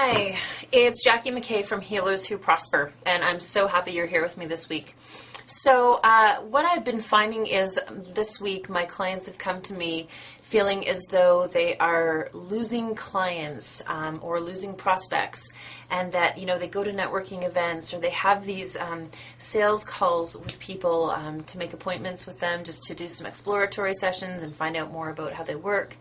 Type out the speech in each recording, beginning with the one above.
Hi, it's Jackie McKay from Healers Who Prosper, and I'm so happy you're here with me this week. So what I've been finding is this week my clients have come to me feeling as though they are losing clients or losing prospects, and that they go to networking events or they have these sales calls with people to make appointments with them, just to do some exploratory sessions and find out more about how they work.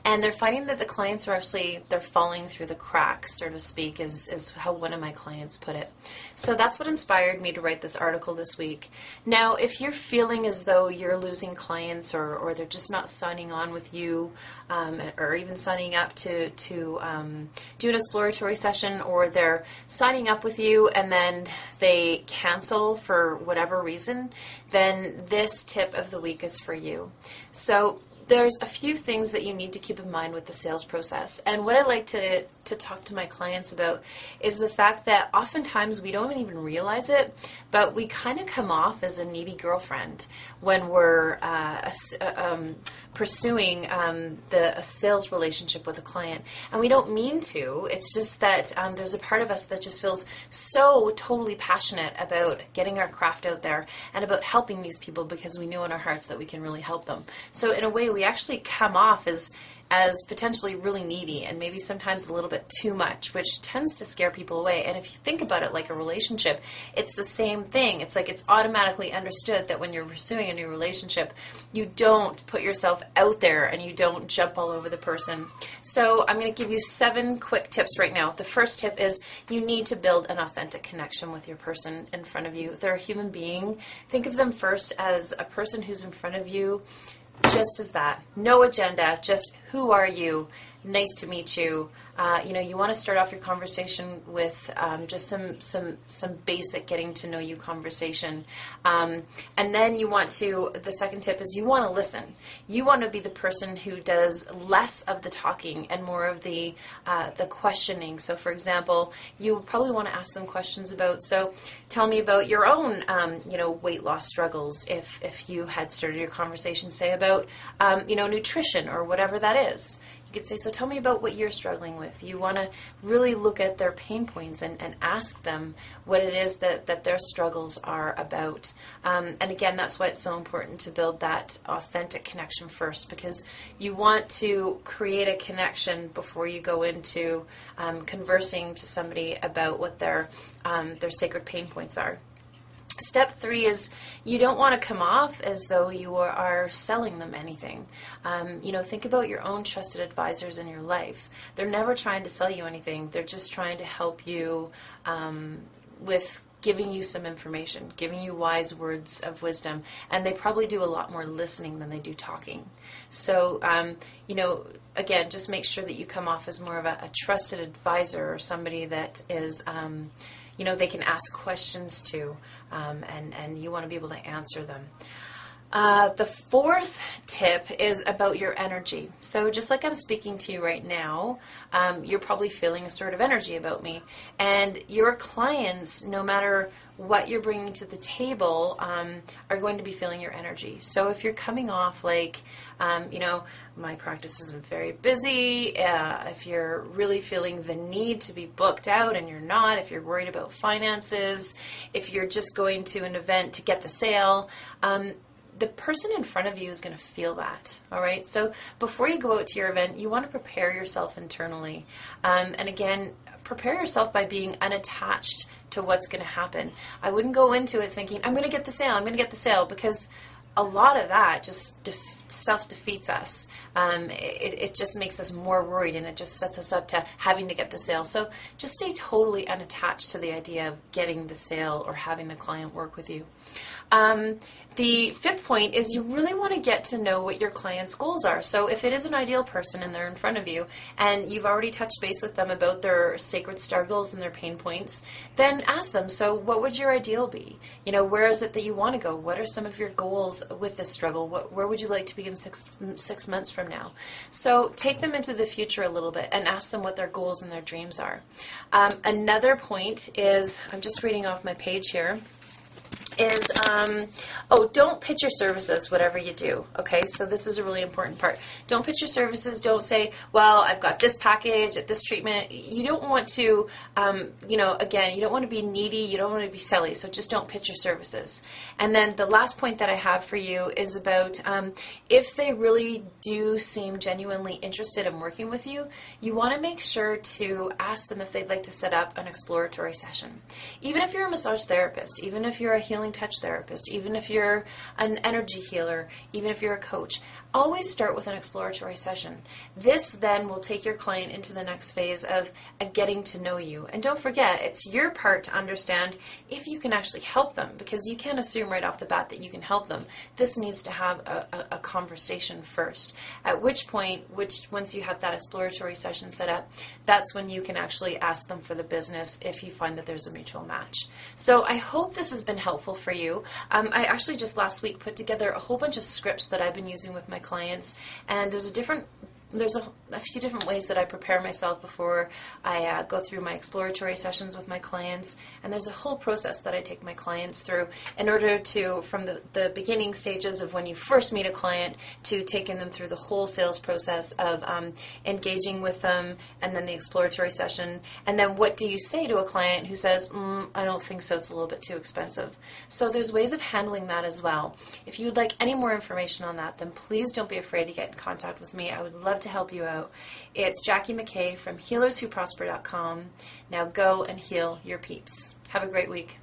And they're finding that the clients are they're falling through the cracks, so to speak, is how one of my clients put it. So that's what inspired me to write this article this week. Now, if you're feeling as though you're losing clients or they're just not signing on with you, or even signing up to do an exploratory session, or they're signing up with you and then they cancel for whatever reason, then this tip of the week is for you. So there's a few things that you need to keep in mind with the sales process. And what I like to talk to my clients about is the fact that oftentimes we don't even realize it, but we kind of come off as a needy girlfriend when we're pursuing a sales relationship with a client. And we don't mean to. It's just that there's a part of us that just feels so totally passionate about getting our craft out there and about helping these people because we know in our hearts that we can really help them. So in a way, we actually come off as potentially really needy and maybe sometimes a little bit too much, which tends to scare people away. And if you think about it like a relationship, it's the same thing. It's like it's automatically understood that when you're pursuing a new relationship, you don't put yourself out there and you don't jump all over the person. So I'm going to give you 7 quick tips right now. The first tip is you need to build an authentic connection with your person in front of you. They're a human being. Think of them first as a person who's in front of you, just as that. No agenda, just who are you? Nice to meet you. You want to start off your conversation with just some basic getting to know you conversation. And then the second tip is you want to listen. You want to be the person who does less of the talking and more of the questioning. So for example, you probably want to ask them questions about, so tell me about your own, weight loss struggles. If you had started your conversation, say about, nutrition or whatever that is. You could say, so tell me about what you're struggling with. You want to really look at their pain points and ask them what it is that their struggles are about. And again, that's why it's so important to build that authentic connection first, because you want to create a connection before you go into conversing to somebody about what their sacred pain points are. Step 3 is you don't want to come off as though you are selling them anything. Think about your own trusted advisors in your life. They're never trying to sell you anything. They're just trying to help you with giving you some information, giving you wise words of wisdom. And they probably do a lot more listening than they do talking. So, again, just make sure that you come off as more of a trusted advisor or somebody that is they can ask questions to, and you want to be able to answer them. The 4th tip is about your energy. So just like I'm speaking to you right now, you're probably feeling a sort of energy about me. And your clients, no matter what you're bringing to the table, are going to be feeling your energy. So if you're coming off like, my practice is very busy, if you're really feeling the need to be booked out and you're not, if you're worried about finances, if you're just going to an event to get the sale, the person in front of you is going to feel that, all right? So before you go out to your event, you want to prepare yourself internally. And again, prepare yourself by being unattached to what's going to happen. I wouldn't go into it thinking, I'm going to get the sale, because a lot of that just self-defeats us. It just makes us more worried, and it just sets us up to having to get the sale. So just stay totally unattached to the idea of getting the sale or having the client work with you. The 5th point is you really want to get to know what your client's goals are. So if it is an ideal person and they're in front of you and you've already touched base with them about their sacred struggles and their pain points, then ask them, so what would your ideal be? Where is it that you want to go? What are some of your goals with this struggle? Where would you like to be in six months from now? So take them into the future a little bit and ask them what their goals and their dreams are. Another point is, I'm just reading off my page here, is, don't pitch your services, whatever you do. Okay, so this is a really important part. Don't pitch your services. Don't say, well, I've got this package at this treatment. You don't want to, again, you don't want to be needy. You don't want to be silly. So just don't pitch your services. And then the last point that I have for you is about if they really do seem genuinely interested in working with you, you want to make sure to ask them if they'd like to set up an exploratory session. Even if you're a massage therapist, even if you're a healing touch therapist, even if you're an energy healer, even if you're a coach, always start with an exploratory session. This then will take your client into the next phase of getting to know you. And don't forget, it's your part to understand if you can actually help them, because you can't assume right off the bat that you can help them. This needs to have a conversation first, at which point, once you have that exploratory session set up, that's when you can actually ask them for the business if you find that there's a mutual match. So I hope this has been helpful for you. I actually just last week put together a whole bunch of scripts that I've been using with my clients, and there's a few different ways that I prepare myself before I go through my exploratory sessions with my clients, and there's a whole process that I take my clients through in order to, from the beginning stages of when you first meet a client, to taking them through the whole sales process of engaging with them, and then the exploratory session, and then what do you say to a client who says, I don't think so, it's a little bit too expensive. So there's ways of handling that as well. If you'd like any more information on that, then please don't be afraid to get in contact with me. I would love to help you out. It's Jackie McKay from HealersWhoProsper.com. Now go and heal your peeps. Have a great week.